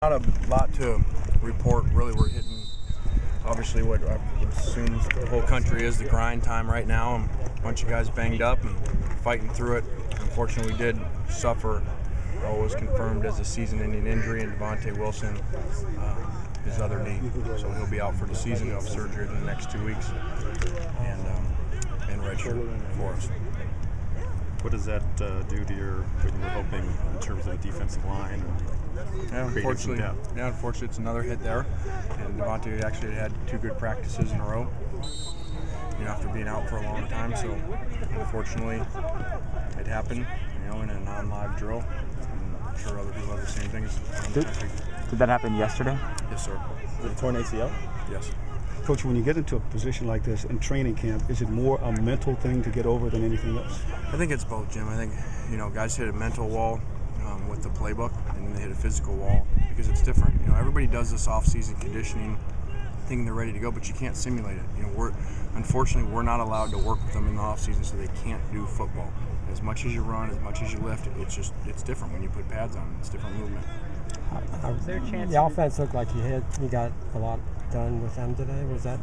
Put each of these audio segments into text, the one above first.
Not a lot to report, really. We're hitting, obviously, what I assume the whole country is the grind time right now. And a bunch of guys banged up and fighting through it. Unfortunately, we did suffer what was confirmed as a season-ending injury in Devontae Wilson, his other knee. So he'll be out for the season. He'll have surgery in the next 2 weeks and redshirt for us. What does that do to what you were hoping in terms of the defensive line? Yeah, unfortunately, it's another hit there. And Devontae actually had 2 good practices in a row, after being out for a long time. So, unfortunately, it happened, in a non-live drill. And I'm sure other people have the same things. Did that happen yesterday? Yes, sir. Is it a torn ACL? Yes. Coach, when you get into a position like this in training camp, is it more a mental thing to get over than anything else? I think it's both, Jim. I think, guys hit a mental wall with the playbook, and then they hit a physical wall because it's different. Everybody does this off-season conditioning thinking they're ready to go, but you can't simulate it. Unfortunately, we're not allowed to work with them in the off-season, so they can't do football. As much as you run, as much as you lift, it's different when you put pads on. It's different movement. Is there a chance the offense looked like you got a lot done with them today? Was that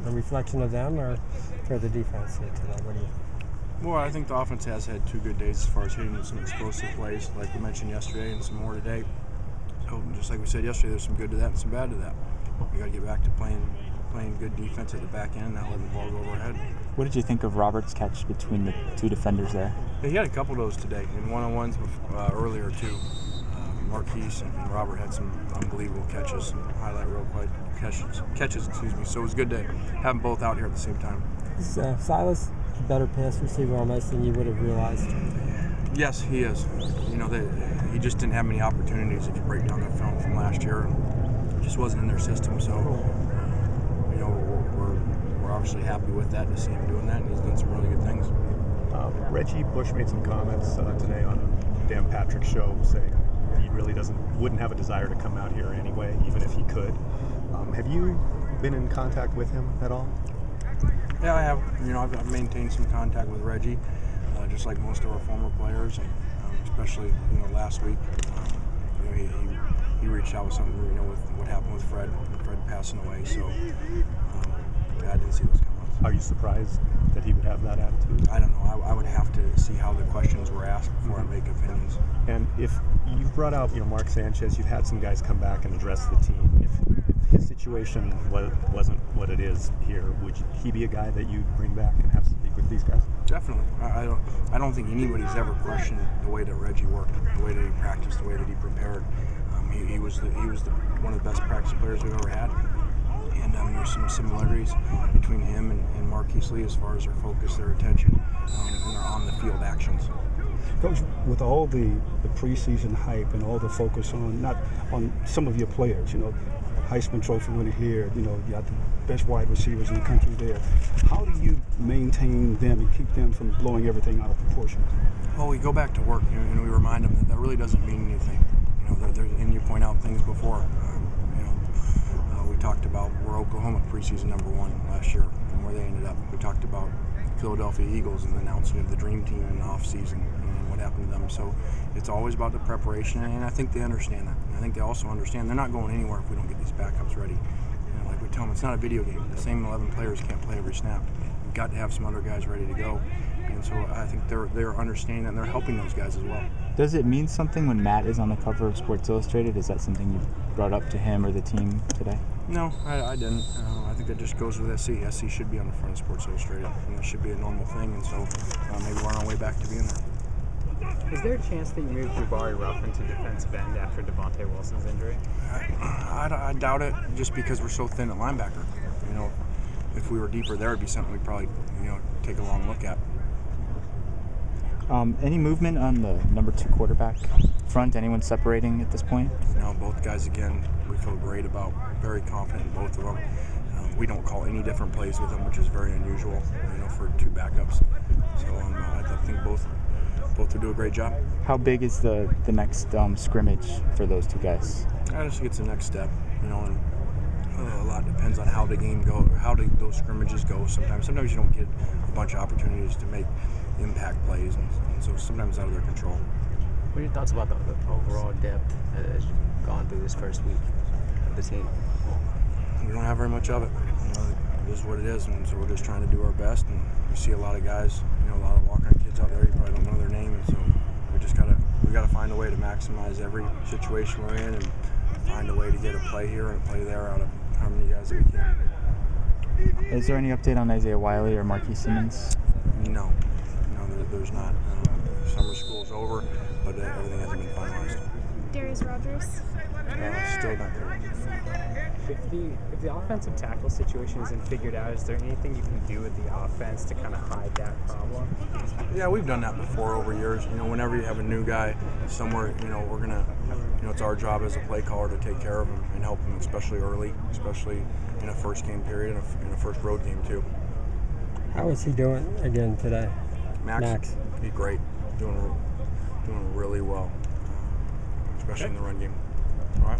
a reflection of them or for the defense here today? What do you? Well, I think the offense has had 2 good days as far as hitting some explosive plays, like we mentioned yesterday, and some more today. So just like we said yesterday, there's some good to that and some bad to that. We got to get back to playing good defense at the back end, not letting the ball go over our head. What did you think of Robert's catch between the 2 defenders there? Yeah, he had a couple of those today, and one-on-ones earlier too. Marquise and Robert had some unbelievable catches and highlight real quick catches. So it was good to have them both out here at the same time. Is Silas a better pass receiver almost than you would have realized? Yes, he is. He just didn't have many opportunities if you break down their film from last year, and it just wasn't in their system. So, we're obviously happy with that, to see him doing that, and he's done some really good things. Reggie Bush made some comments today on a Dan Patrick show saying he really wouldn't have a desire to come out here anyway, even if he could. Have you been in contact with him at all? Yeah, I have. I've maintained some contact with Reggie, just like most of our former players, and especially last week. He reached out with something with what happened with Fred passing away. So I didn't see those comments. Are you surprised that he would have that attitude? I don't know. I would have to see how the questions were asked before I make opinions. And if you've brought out Mark Sanchez, you've had some guys come back and address the team. If his situation wasn't what it is here, would he be a guy that you'd bring back and have to speak with these guys? Definitely. I don't think anybody's ever questioned the way that Reggie worked, the way that he practiced, the way that he prepared. He was one of the best practice players we've ever had. And there's some similarities between him and Marquise Lee as far as their focus, their attention, and their on-the-field actions. Coach, with all the preseason hype and all the focus on some of your players, Heisman Trophy winner here, you got the best wide receivers in the country there. How do you maintain them and keep them from blowing everything out of proportion? Well, we go back to work, and we remind them that really doesn't mean anything. And you point out things before. We talked about where Oklahoma preseason #1 last year and where they ended up. We talked about Philadelphia Eagles and the announcement of the Dream Team in the offseason and what happened to them. So it's always about the preparation, and I think they understand that. And I think they also understand they're not going anywhere if we don't get these backups ready. Like we tell them, it's not a video game. The same 11 players can't play every snap. We've got to have some other guys ready to go. And so I think they're understanding that, and they're helping those guys as well. Does it mean something when Matt is on the cover of Sports Illustrated? Is that something you brought up to him or the team today? No, I didn't. I think that just goes with SC. SC should be on the front of Sports Illustrated, and that should be a normal thing. And so maybe we're on our way back to being there. Is there a chance that you moved Jabari Ruff into defensive end after Devontae Wilson's injury? I doubt it, just because we're so thin at linebacker. If we were deeper there, it'd be something we'd probably take a long look at. Any movement on the #2 quarterback front? Anyone separating at this point? No, both guys, again, we feel great about, very confident in both of them. We don't call any different plays with them, which is very unusual, for 2 backups. So I think both will do a great job. How big is the next scrimmage for those 2 guys? I just think it's the next step, and a lot depends on how the game goes, how those scrimmages go. Sometimes you don't get a bunch of opportunities to make impact plays, and so sometimes it's out of their control. What are your thoughts about the overall depth as gone through this first week of the team? We don't have very much of it. You know, it is what it is, and so we're just trying to do our best. And we see a lot of guys, you know, a lot of walk-on kids out there. You probably don't know their name, and so we gotta find a way to maximize every situation we're in, and find a way to get a play here and a play there out of how many guys that we can. Is there any update on Isaiah Wiley or Marquise Simmons? No, there's not. Summer school's over, but everything hasn't been finalized. Darius Rogers. Still not there. If the offensive tackle situation isn't figured out, is there anything you can do with the offense to kind of hide that problem? Yeah, we've done that before over years. You know, whenever you have a new guy somewhere, you know, we're gonna, you know, it's our job as a play caller to take care of him and help him, especially early, especially in a first game period and in a first road game too. How is he doing again today? Max. He's great, doing really well, especially in the run game. All right.